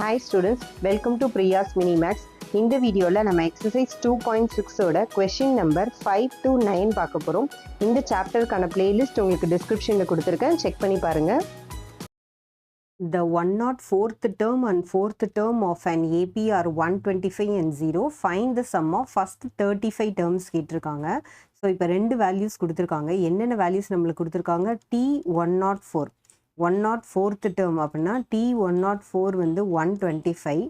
Hi students, welcome to Priya's Minimax. இந்த வீடியோவில் நம்ம எக்ஸசைஸ் 2.6ஓட கொஷின் நம்பர் 5 to 9 பார்க்க போகிறோம். இந்த சாப்டருக்கான பிளேலிஸ்ட் உங்களுக்கு டிஸ்கிரிப்ஷனில் கொடுத்துருக்கேன், செக் பண்ணி பாருங்கள். The 104th term and 4th term of an AP are 125 and 0. Find the sum of first 35 terms கேட்டிருக்காங்க. ஸோ இப்போ ரெண்டு வேல்யூஸ் கொடுத்துருக்காங்க. என்னென்ன வேல்யூஸ் நம்மளுக்கு கொடுத்துருக்காங்க? T104 104th term அப்படின்னா T104 வந்து 125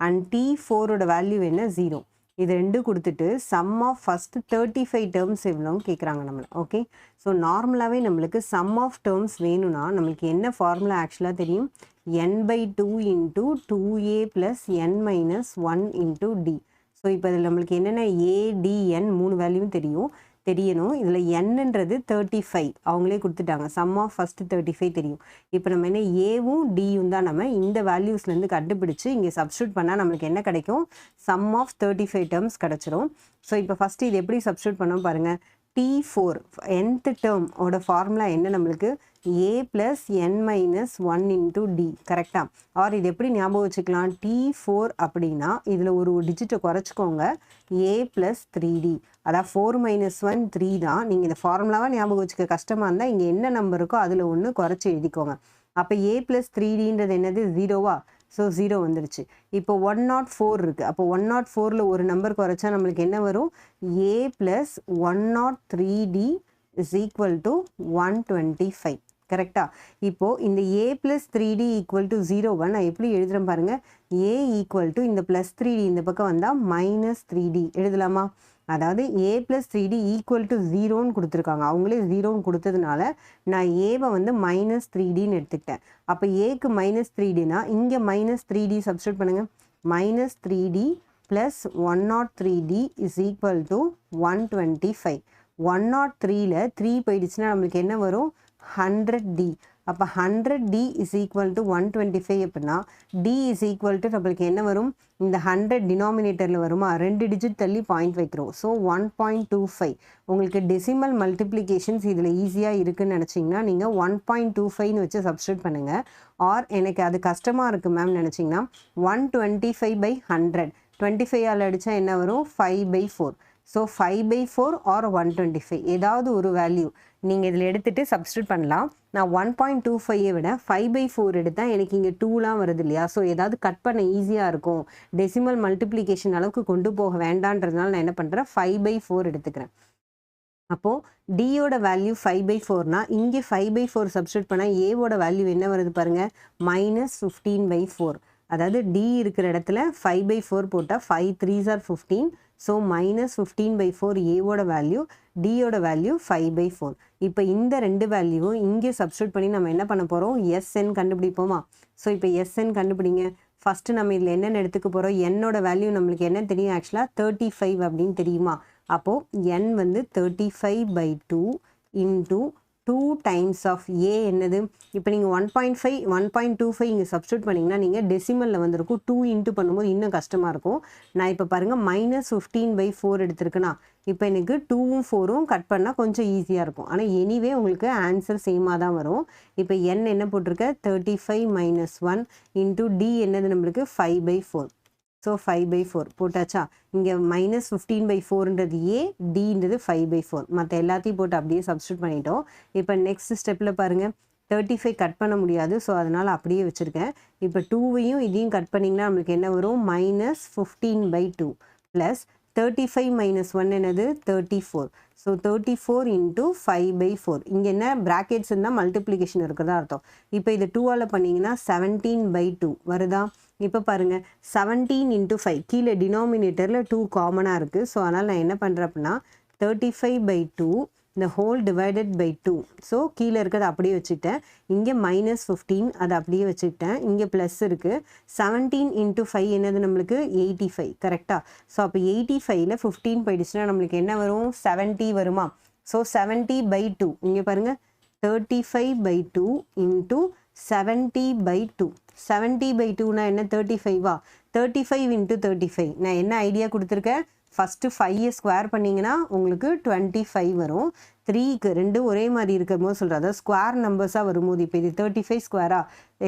அண்ட் T4ஓட வேல்யூ என்ன 0. இது ரெண்டு கொடுத்துட்டு சம் ஆஃப் ஃபஸ்ட் 35 டேர்ம்ஸ் எவ்வளோன்னு கேட்குறாங்க நம்மளை. ஓகே, ஸோ நார்மலாகவே நம்மளுக்கு சம் ஆஃப் டேர்ம்ஸ் வேணும்னா நம்மளுக்கு என்ன ஃபார்முலா ஆக்சுவலாக தெரியும்? n/2 into 2a plus n minus 1 into d. So இப்போ இதில் நம்மளுக்கு என்னென்ன ஏடிஎன் மூணு வேல்யூவும் தெரியணும். இதில் என்னன்றது 35 அவங்களே கொடுத்துட்டாங்க. சம் ஆஃப் ஃபஸ்ட்டு 35 தெரியும். இப்போ நம்ம என்ன ஏவும் டியும் தான் நம்ம இந்த வேல்யூஸ்லேருந்து கண்டுபிடிச்சு இங்கே சப்ஸ்டியூட் பண்ணால் நம்மளுக்கு என்ன கிடைக்கும்? சம் ஆஃப் 35 டேர்ம்ஸ் கிடச்சிரும். ஸோ இப்போ ஃபஸ்ட்டு இது எப்படி சப்ஸ்டியூட் பண்ணோம் பாருங்கள். T4 nth term ஓட ஃபார்முலா என்ன நம்மளுக்கு? a plus n minus 1 into d. கரெக்டாக? ஆர் இது எப்படி ஞாபகம் வச்சுக்கலாம்? T4 அப்படின்னா இதில் ஒரு டிஜிட்டை குறைச்சிக்கோங்க, a ப்ளஸ் 3d. அதான் 4 மைனஸ் 1 3 தான். நீங்கள் இந்த ஃபார்முலாவாக ஞாபகம் வச்சுக்க கஷ்டமாக இருந்தால் இங்கே என்ன நம்பர் இருக்கோ அதில் ஒன்று குறைச்சி எழுதிக்கோங்க. அப்போ a ப்ளஸ் 3dன்றது என்னது? 0வா? ஸோ 0 வந்துடுச்சு. இப்போ 104 இருக்குது. அப்போ 104ல் ஒரு நம்பர் குறைச்சா நம்மளுக்கு என்ன வரும்? a plus 103d is equal to 125. கரெக்டாக? இப்போது இந்த a plus 3d equal to 0 நான் எப்படி எழுதுகிறேன் பாருங்கள். a ஈக்குவல் டு இந்த ப்ளஸ் 3d இந்த பக்கம் வந்தால் மைனஸ் 3d எழுதலாமா? அதாவது a plus 3d equal to 0ன்னு கொடுத்துருக்காங்க. அவங்களே 0ன்னு கொடுத்ததுனால நான் ஏவை வந்து மைனஸ் 3dன்னு எடுத்துக்கிட்டேன். அப்போ ஏக்கு மைனஸ் 3dனா இங்கே மைனஸ் 3d சப்ஸ்டியூட் பண்ணுங்கள். Minus 3d plus 103d is equal to 125. 103ல் 3 போயிடுச்சுன்னா நம்மளுக்கு என்ன வரும்? 100d. அப்போ 100d இஸ் ஈக்குவல் டு 125 அப்படின்னா d இஸ் ஈக்குவல் டு நம்மளுக்கு என்ன வரும்? இந்த 100 டினாமினேட்டரில் வருமா? 2 டிஜிட் தள்ளி பாயிண்ட் வைக்கிறோம். ஸோ 1.25. உங்களுக்கு டெசிமல் மல்டிப்ளிகேஷன்ஸ் இதில் ஈஸியாக இருக்குதுன்னு நினச்சிங்கன்னா நீங்கள் 1.25ன்னு வச்சு சப்ஸ்டியூட் பண்ணுங்கள். ஆர் எனக்கு அது கஷ்டமாக இருக்குது மேம் நினச்சிங்கன்னா 125/100 25ஆல் அடித்தா என்ன வரும்? 5/4. ஸோ 5/4 ஆர் 125 ஏதாவது ஒரு வேல்யூ நீங்கள் இதில் எடுத்துகிட்டு சப்ஸ்டியூட் பண்ணலாம். நான் 1.25 விட 5/4 எடுத்தால் எனக்கு இங்கே 2லாம் வருது இல்லையா? ஸோ ஏதாவது கட் பண்ண ஈஸியாக இருக்கும், டெசிமல் மல்டிப்ளிகேஷன் அளவுக்கு கொண்டு போக வேண்டான்றதுனால நான் என்ன பண்ணுறேன்? 5/4 எடுத்துக்கிறேன். அப்போது டியோட வேல்யூ 5/4னா இங்கே 5/4 சப்ஸ்டியூட் பண்ணால் ஏவோட வேல்யூ என்ன வருது பாருங்கள்? மைனஸ் 15/4. அதாவது டி இருக்கிற இடத்துல 5/4 போட்டால் 5 3s are 15. ஸோ மைனஸ் 15/4 ஏவோட வேல்யூ, டியோட வேல்யூ 5/4. இப்போ இந்த ரெண்டு வேல்யூவும் இங்கே சப்ஸ்டியூட் பண்ணி நம்ம என்ன பண்ண போகிறோம்? எஸ்என் கண்டுபிடிப்போமா? ஸோ இப்போ எஸ்என் கண்டுபிடிங்க. ஃபஸ்ட்டு நம்ம இதில் என்னென்ன எடுத்துக்க போகிறோம்? என்னோட வேல்யூ நம்மளுக்கு என்ன தெரியும்? ஆக்சுவலாக 35 அப்படின்னு தெரியுமா? அப்போது என் வந்து 35/2 இன்டூ 2 டைம்ஸ் ஆஃப் ஏ என்னது? இப்போ நீங்கள் 1.25 இங்கே சப்ஸ்டியூட் பண்ணிங்கன்னா நீங்கள் டெசிமலில் வந்திருக்கும். 2 இன்ட்டு பண்ணும்போது இன்னும் கஷ்டமாக இருக்கும். நான் இப்போ பாருங்கள் மைனஸ் 15/4 எடுத்திருக்குன்னா இப்போ எனக்கு 2ம் 4ம் கட் பண்ணால் கொஞ்சம் ஈஸியாக இருக்கும். ஆனால் எனிவே உங்களுக்கு ஆன்சர் சேமாக தான் வரும். இப்போ n என்ன போட்டிருக்க? 35 மைனஸ் 1 இன்ட்டு டி என்னது நம்மளுக்கு? 5/4. ஸோ 5/4 போட்டாச்சா? இங்கே மைனஸ் 15/4ன்றது ஏ, டின்றது 5/4. மற்ற எல்லாத்தையும் போட்டு அப்படியே சப்ஸ்டியூட் பண்ணிட்டோம். இப்போ நெக்ஸ்ட் ஸ்டெப்பில் பாருங்கள். 35 கட் பண்ண முடியாது, ஸோ அதனால் அப்படியே வச்சுருக்கேன். இப்போ 2வையும் இதையும் கட் பண்ணிங்கன்னா நம்மளுக்கு என்ன வரும்? மைனஸ் 15/2 ப்ளஸ் 35 மைனஸ் 1 என்னது? 34. So 34 into 5/4. இங்கே என்ன ப்ராக்கெட்ஸ் இருந்தால் மல்டிப்ளிகேஷன் இருக்கிறதா அர்த்தம். இப்போ இது 2ஆல் பண்ணிங்கன்னா 17/2 வருதா? இப்போ பாருங்கள் 17 இன்ட்டு 5 கீழே டினாமினேட்டரில் 2 காமனாக இருக்குது. ஸோ அதனால் நான் என்ன பண்ணுறேன் அப்படின்னா 35/2 இந்த ஹோல் டிவைடட் பை 2. ஸோ கீழே இருக்கிறத அப்படியே வச்சுக்கிட்டேன். இங்கே மைனஸ் 15 அதை அப்படியே வச்சுக்கிட்டேன். இங்கே ப்ளஸ் இருக்குது. 17 இன்ட்டு 5 என்னது நம்மளுக்கு? 85. கரெக்டாக? ஸோ அப்போ 85ல் 15 போயிடுச்சுன்னா நம்மளுக்கு என்ன வரும்? 70 வருமா? ஸோ 70/2 இங்கே பாருங்கள் 35/2 இன்ட்டு 70/2. 70/2னா என்ன? 35வா? 35 இன்ட்டு 35 நான் என்ன ஐடியா கொடுத்துருக்கேன்? ஃபஸ்ட்டு 5 ஸ்கொயர் பண்ணிங்கன்னா உங்களுக்கு 25 வரும். 3க்கு ரெண்டும் ஒரே மாதிரி இருக்கும் போது சொல்கிறேன், அதாவது ஸ்கொயர் நம்பர்ஸாக வரும்போது இப்போ இது 35 ஸ்கொயரா,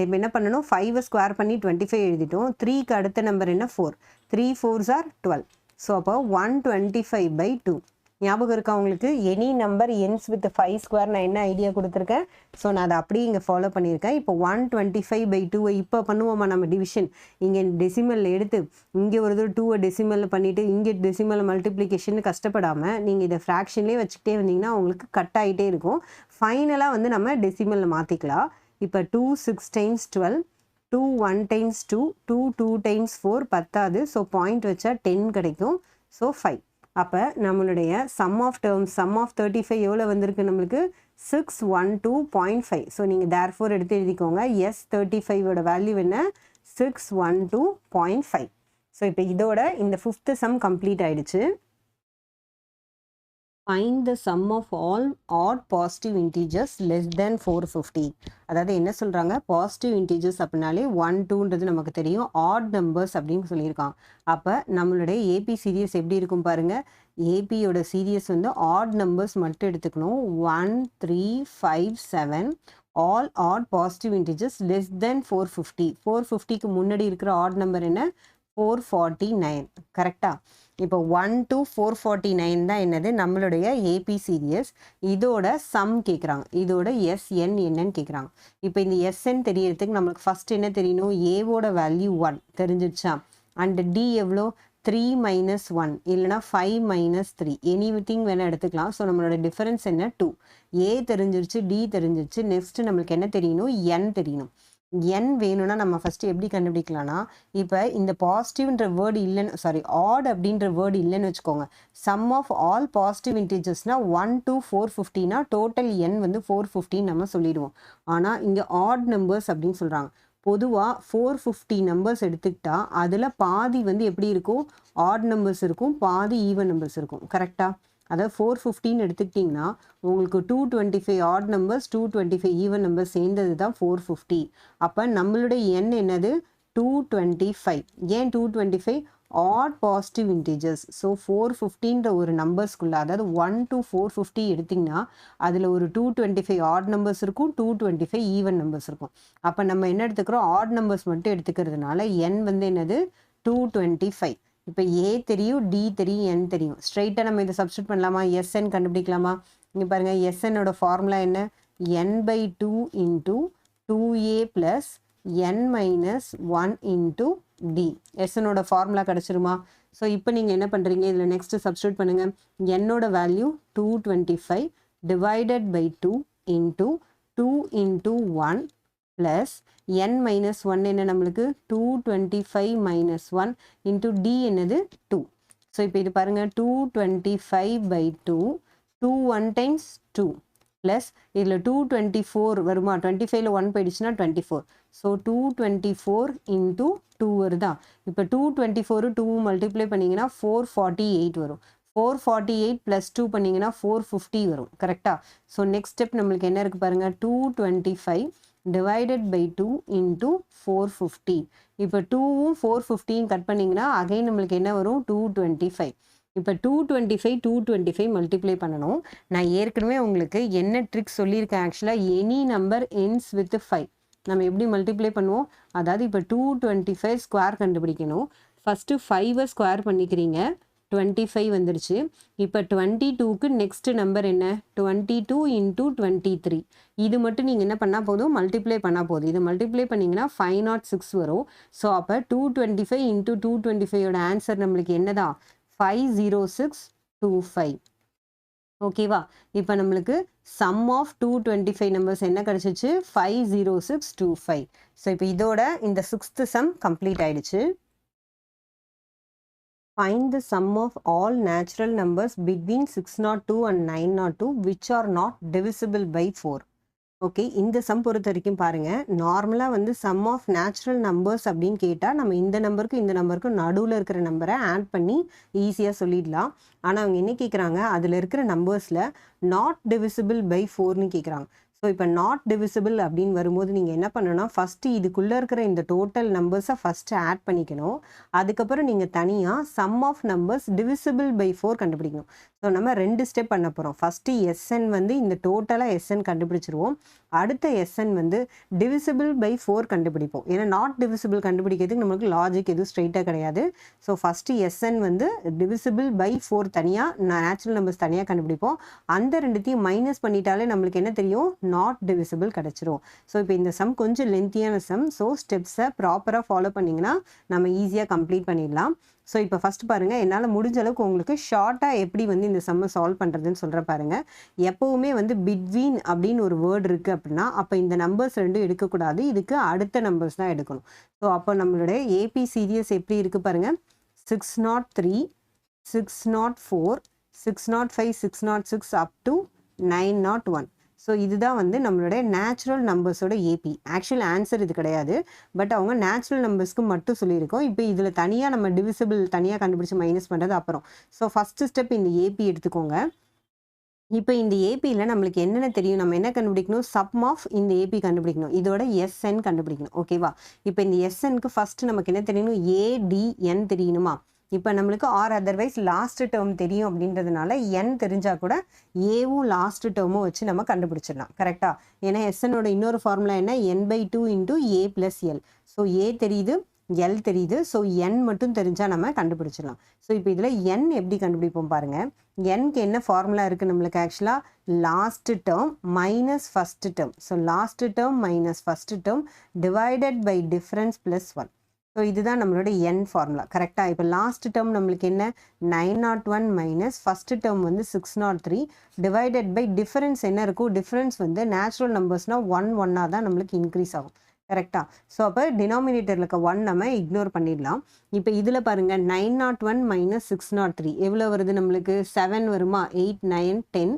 இப்போ என்ன பண்ணணும், 5 ஸ்கொயர் பண்ணி 25 எழுதிட்டோம். 3க்கு அடுத்த நம்பர் என்ன, 4. 3 4s are 12. ஸோ அப்போ 125/2. ஞாபகம் இருக்கா உங்களுக்கு? Any number ends with 5 square நான் என்ன ஐடியா கொடுத்துருக்கேன். ஸோ நான் அதை அப்படியே இங்கே ஃபாலோ பண்ணியிருக்கேன். இப்போ 125/2 இப்போ பண்ணுவோமா நம்ம டிவிஷன்? இங்கே டெசிமலில் எடுத்து இங்கே ஒரு 2 டெசிமலில் பண்ணிவிட்டு இங்கே டெசிமல் மல்டிப்ளிகேஷன் கஷ்டப்படாமல் நீங்கள் இதை ஃப்ராக்ஷன்லேயே வச்சுக்கிட்டே வந்தீங்கன்னா உங்களுக்கு கட் ஆகிட்டே இருக்கும். ஃபைனலாக வந்து நம்ம டெசிமலில் மாற்றிக்கலாம். இப்போ 2 6 times 12, 2 1 times 2, 2 2 times 4 10. So point வச்சா 10 கிடைக்கும். ஸோ 5. அப்போ நம்மளுடைய sum of terms sum of 35 எவ்வளோ வந்திருக்கு நம்மளுக்கு? 612.5. ஸோ நீங்கள் தேர்ஃபோர் எடுத்து எழுதிக்கோங்க. எஸ் 35ஓட வேல்யூ என்ன? 612.5. ஸோ இப்போ இதோட இந்த 5th சம் கம்ப்ளீட் ஆயிடுச்சு. Find the sum of all odd positive integers less than 450. அதாவது என்ன சொல்கிறாங்க, பாசிட்டிவ் இன்டீஜர்ஸ் அப்படின்னாலே 1 2ன்றது நமக்கு தெரியும். ஆட் நம்பர்ஸ் அப்படின்னு சொல்லியிருக்காங்க. அப்போ நம்மளுடைய ஏபி சீரியஸ் எப்படி இருக்கும் பாருங்கள். ஏபியோட சீரியஸ் வந்து ஆட் நம்பர்ஸ் மட்டும் எடுத்துக்கணும். 1 3 5 7 all add positive integers less than 450. 450க்கு முன்னாடி இருக்கிற ஆட் நம்பர் என்ன? 449. கரெக்டா? இப்போ 1 to 449 தான் என்னது நம்மளுடைய ஏபி சீரியஸ். இதோட சம் கேட்குறாங்க, இதோட எஸ்என் என்னன்னு கேட்குறாங்க. இப்போ இந்த எஸ்என் தெரியறதுக்கு நம்மளுக்கு ஃபர்ஸ்ட் என்ன தெரியணும்? ஏவோட வேல்யூ 1 தெரிஞ்சிருச்சா? அண்ட் டி எவ்வளோ? 3 - 1 இல்லைனா 5 - 3 எனிதிங் வேணால் எடுத்துக்கலாம். ஸோ நம்மளோட டிஃபரன்ஸ் என்ன? 2. ஏ தெரிஞ்சிருச்சு, டி தெரிஞ்சிருச்சு. நெக்ஸ்ட் நம்மளுக்கு என்ன தெரியணும்? என் தெரியணும். n வேணும்னா நம்ம ஃபஸ்ட்டு எப்படி கண்டுபிடிக்கலாம்னா, இப்போ இந்த பாசிட்டிவ்ன்ற வேர்டு இல்லைன்னு, சாரி ஆட் அப்படின்ற வேர்டு இல்லைன்னு வச்சுக்கோங்க. சம் ஆஃப் ஆல் பாசிட்டிவ் இன்டீஜர்ஸ்னால் 1 to 450னா டோட்டல் n வந்து 450 நம்ம சொல்லிடுவோம். ஆனால் இங்கே ஆட் நம்பர்ஸ் அப்படின்னு சொல்கிறாங்க. பொதுவாக 450 நம்பர்ஸ் எடுத்துக்கிட்டா அதில் பாதி வந்து எப்படி இருக்கும்? ஆட் நம்பர்ஸ் இருக்கும், பாதி ஈவன் நம்பர்ஸ் இருக்கும். கரெக்டாக? அதாவது 450 எடுத்துக்கிட்டிங்கன்னா உங்களுக்கு 225 ஆட் நம்பர்ஸ் 225 ஈவன் நம்பர்ஸ் சேர்ந்தது தான் 450. அப்போ நம்மளுடைய எண் என்னது? 225. ஏன் 225? Add positive integers. ஸோ 450ன்ற ஒரு நம்பர்ஸ்குள்ளே, அதாவது 1 to 450 எடுத்திங்கன்னா அதில் ஒரு 225 ஆட் நம்பர்ஸ் இருக்கும், 225 ஈவன் நம்பர்ஸ் இருக்கும். அப்போ நம்ம என்ன எடுத்துக்கிறோம்? ஆட் நம்பர்ஸ் மட்டும் எடுத்துக்கிறதுனால என் வந்து என்னது? 225. இப்போ ஏ தெரியும், டி தெரியும், என் தெரியும். ஸ்ட்ரைட்டாக நம்ம இதை சப்ஸ்டியூட் பண்ணலாமா? எஸ்என் கண்டுபிடிக்கலாமா? இங்கே பாருங்கள், எஸ்என்னோட ஃபார்முலா என்ன? n/2 × 2a + n - 1 × d. எஸ்என்னோட formula கிடச்சிருமா? So இப்போ நீங்கள் என்ன பண்ணுறீங்க? இதில் நெக்ஸ்ட்டு சப்ஸ்டியூட் பண்ணுங்கள். என்னோட வேல்யூ 225 / 2 × 2 × 1 ப்ளஸ் n - 1 என்ன நம்மளுக்கு? 225 - 1 × d என்னது? 2. ஸோ இப்போ இது பாருங்கள், 225/2, 2 1 டைம்ஸ் 2 ப்ளஸ் இதில் 224 வருமா? 25ல் 1 போயிடுச்சுன்னா 24. ஸோ 224 × 2 வருதா? இப்போ 224 2 மல்டிப்ளை பண்ணிங்கன்னா 448 வரும். 448 + 2 பண்ணிங்கன்னா 450 வரும். கரெக்டாக? ஸோ நெக்ஸ்ட் ஸ்டெப் நம்மளுக்கு என்ன இருக்குது பாருங்கள்? 225 / 2 × 450. இப்போ 2வும் 450 கட் பண்ணிங்கன்னா அகைன் நம்மளுக்கு என்ன வரும்? 225. இப்போ 225 மல்டிப்ளை பண்ணணும். நான் ஏற்கனவே உங்களுக்கு என்ன ட்ரிக் சொல்லியிருக்கேன். ஆக்சுவலாக எனி நம்பர் எண்ட்ஸ் வித் 5 நம்ம எப்படி மல்டிப்ளை பண்ணுவோம்? அதாவது இப்போ 225 ஸ்கொயர் கண்டுபிடிக்கணும். ஃபஸ்ட்டு 5 ஸ்கொயர் பண்ணிக்கிறீங்க, 25 வந்துருச்சு. இப்போ 22க்கு நெக்ஸ்ட் நம்பர் என்ன? 22 × 23. இது மட்டும் நீங்கள் என்ன பண்ணால் போதும்? மல்டிப்ளை பண்ணால் போதும். இது மல்டிப்ளை பண்ணிங்கன்னா 506 வரும். ஸோ அப்போ 225 × 225ஓட ஆன்சர் நம்மளுக்கு என்னதான்? 50625. ஓகேவா? இப்போ நம்மளுக்கு சம் ஆஃப் 225 நம்பர்ஸ் என்ன கிடச்சிச்சு? 50625. ஸோ இப்போ இதோட இந்த 6th சம் கம்ப்ளீட் ஆயிடுச்சு. Find the sum of all natural numbers between 602 and 902 which are not divisible by 4. Okay, இந்த சம் பொறுத்த வரைக்கும் பாருங்கள், நார்மலாக வந்து சம் ஆஃப் நேச்சுரல் நம்பர்ஸ் அப்படின்னு கேட்டால் நம்ம இந்த நம்பருக்கு இந்த நம்பருக்கு நடுவில் இருக்கிற நம்பரை ஆட் பண்ணி ஈஸியாக சொல்லிடலாம். ஆனால் அவங்க என்ன கேட்குறாங்க? அதில் இருக்கிற நம்பர்ஸில் நாட் டிவிசிபிள் பை 4ன்னு கேட்குறாங்க. ஸோ இப்போ நாட் டிவிசிபிள் அப்படின்னு வரும்போது நீங்கள் என்ன பண்ணணும்னா ஃபஸ்ட்டு இதுக்குள்ளே இருக்கிற இந்த டோட்டல் நம்பர்ஸை ஃபஸ்ட்டு ஆட் பண்ணிக்கணும். அதுக்கப்புறம் நீங்கள் தனியாக sum of numbers divisible by 4 கண்டுபிடிக்கணும். ஸோ நம்ம 2 ஸ்டெப் பண்ண போகிறோம். ஃபஸ்ட்டு எஸ்என் வந்து இந்த டோட்டலாக எஸ்என் கண்டுபிடிச்சிருவோம். அடுத்த எஸ்என் வந்து டிவிசிபிள் பை 4 கண்டுபிடிப்போம். ஏன்னா நாட் டிவிசிபிள் கண்டுபிடிக்கிறதுக்கு நம்மளுக்கு லாஜிக் எதுவும் ஸ்ட்ரெயிட்டாக கிடையாது. ஸோ ஃபஸ்ட்டு எஸ்என் வந்து டிவிசிபிள் பை 4 தனியாக, நேச்சுரல் நம்பர்ஸ் தனியாக கண்டுபிடிப்போம். அந்த ரெண்டுத்தையும் மைனஸ் பண்ணிட்டாலே நம்மளுக்கு என்ன தெரியும், நாட் டிவிசிபிள் கிடச்சிரும். ஸோ இப்போ இந்த சம் கொஞ்சம் லென்த்தியான சம். ஸோ ஸ்டெப்ஸை ப்ராப்பராக ஃபாலோ பண்ணிங்கன்னா நம்ம ஈஸியாக கம்ப்ளீட் பண்ணிடலாம். ஸோ இப்போ ஃபஸ்ட் பாருங்கள், என்னால் முடிஞ்ச அளவுக்கு உங்களுக்கு ஷார்ட்டாக எப்படி வந்து இந்த சம்மை சால்வ் பண்ணுறதுன்னு சொல்கிற பாருங்கள். எப்போவுமே வந்து பிட்வீன் அப்படின்னு ஒரு வேர்டு இருக்குது அப்படின்னா அப்போ இந்த நம்பர்ஸ் ரெண்டும் எடுக்கக்கூடாது, இதுக்கு அடுத்த நம்பர்ஸ் தான் எடுக்கணும். ஸோ அப்போ நம்மளுடைய ஏபி சீரியஸ் எப்படி இருக்குது பாருங்கள். 603, 604, 605, 606 அப் டு 901. ஸோ இதுதான் வந்து நம்மளுடைய நேச்சுரல் நம்பர்ஸோட ஏபி. ஆக்சுவல் ஆன்சர் இது கிடையாது, பட் அவங்க நேச்சுரல் நம்பர்ஸ்க்கு மட்டும் சொல்லியிருக்கோம். இப்போ இதில் தனியாக நம்ம டிவிசிபிள் தனியாக கண்டுபிடிச்சி மைனஸ் பண்ணுறது அப்புறம். ஸோ ஃபஸ்ட்டு ஸ்டெப் இந்த ஏபி எடுத்துக்கோங்க. இப்போ இந்த ஏபியில் நம்மளுக்கு என்னென்ன தெரியும், நம்ம என்ன கண்டுபிடிக்கணும், சம் ஆஃப் இந்த ஏபி கண்டுபிடிக்கணும், இதோட எஸ்என் கண்டுபிடிக்கணும். ஓகேவா? இப்போ இந்த எஸ்என்க்கு ஃபஸ்ட்டு நமக்கு என்ன தெரியணும், ஏடிஎன் தெரியணுமா? இப்போ நம்மளுக்கு ஆர் அதர்வைஸ் லாஸ்ட் டேர்ம் தெரியும் அப்படின்றதுனால என் தெரிஞ்சால் கூட ஏவும் லாஸ்ட் டேர்மும் வச்சு நம்ம கண்டுபிடிச்சிடலாம். கரெக்டாக? ஏன்னா எஸ்என்னோட இன்னொரு ஃபார்முலா என்ன, n/2 into A plus L. So ஏ தெரியுது, எல் தெரியுது. ஸோ என் மட்டும் தெரிஞ்சால் நம்ம கண்டுபிடிச்சிடலாம். ஸோ இப்போ இதில் என் எப்படி கண்டுபிடிப்போம் பாருங்கள். என்க்கு என்ன ஃபார்முலா இருக்குது நம்மளுக்கு, ஆக்சுவலாக last term minus first term. So last term minus first term divided by difference plus 1. So இதுதான் நம்மளோட என் ஃபார்முலா. கரெக்டாக? இப்போ லாஸ்ட் டேர்ம் நம்மளுக்கு என்ன, 901 மைனஸ் ஃபஸ்ட்டு டேர்ம் வந்து 603 டிவைடட் பை டிஃபரன்ஸ் என்ன இருக்கும், டிஃபரன்ஸ் வந்து நேச்சுரல் நம்பர்ஸ்னால் 1 தான் நம்மளுக்கு இன்க்ரீஸ் ஆகும். கரெக்டாக? ஸோ அப்போ டினாமினேட்டரில் இருக்க 1 நம்ம இக்னோர் பண்ணிடலாம். இப்போ இதில் பாருங்கள், 901 மைனஸ் 603 எவ்வளோ வருது நம்மளுக்கு, 7 வருமா, 8, 9, 10,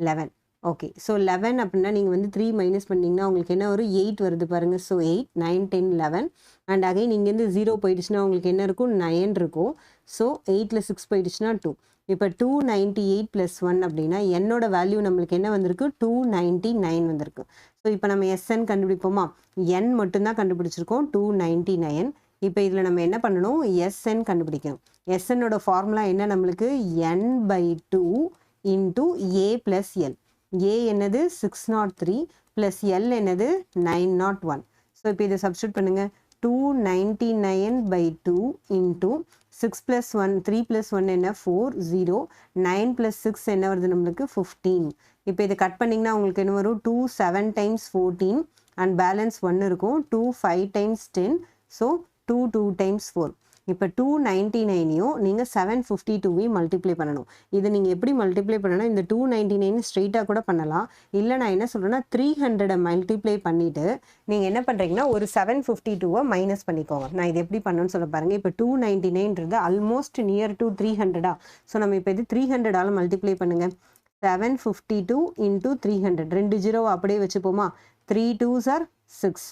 11. ஓகே. ஸோ 11 அப்படின்னா நீங்கள் வந்து 3 மைனஸ் பண்ணிங்கன்னா உங்களுக்கு என்ன வரும், 8 வருது பாருங்கள். ஸோ 8, 9, 10, 11 அண்ட் அகைன் இங்கேருந்து 0 போயிடுச்சுன்னா உங்களுக்கு என்ன இருக்கும், 9 இருக்கும். ஸோ 8ல் 6 போயிடுச்சுன்னா 2. இப்போ 298 ப்ளஸ் 1 அப்படின்னா என்னோட வேல்யூ நம்மளுக்கு என்ன வந்திருக்கு, 299 வந்திருக்கு. ஸோ இப்போ நம்ம எஸ்என் கண்டுபிடிப்போமா, என் மட்டும்தான் கண்டுபிடிச்சிருக்கோம், 299. இப்போ இதில் நம்ம என்ன பண்ணணும், எஸ்என் கண்டுபிடிக்கணும். எஸ்என்னோட ஃபார்முலா என்ன நம்மளுக்கு, n/2 into A plus L. ஏ என்னது 603 ப்ளஸ் எல் என்னது 901. ஸோ இப்போ இதை சப்ஸ்டியூட் பண்ணுங்கள். 299/2 இன்டூ 6 + 1 3 + 1 என்ன 4 0 9 + 6 என்ன வருது நம்மளுக்கு 15. இப்போ இதை கட் பண்ணிங்கன்னா உங்களுக்கு என்ன வரும், 2 7 டைம்ஸ் 14 அண்ட் பேலன்ஸ் 1 இருக்கும். 2 5 டைம்ஸ் 10. So 2 2 times 4. இப்போ 299ஐயும் நீங்கள் 752வையும் மல்டிப்ளை பண்ணணும். இதை நீங்கள் எப்படி மல்டிப்ளை பண்ணணும், இந்த 299 ஸ்ட்ரெயிட்டாக கூட பண்ணலாம். இல்லை நான் என்ன சொல்கிறேன்னா 300 மல்டிப்ளை பண்ணிவிட்டு நீங்கள் என்ன பண்ணுறீங்கன்னா ஒரு 752வை மைனஸ் பண்ணிக்கோங்க. நான் இது எப்படி பண்ணணும்னு சொல்ல பாருங்கள். இப்போ 299ன்றது ஆல்மோஸ்ட் நியர் டு 300. ஸோ நம்ம இப்போ இது 300ஆல் மல்டிப்ளை பண்ணுங்கள். 752 இன்டூ 300, 2 ஜீரோவை அப்படியே வச்சுப்போமா. 3 2s are 6,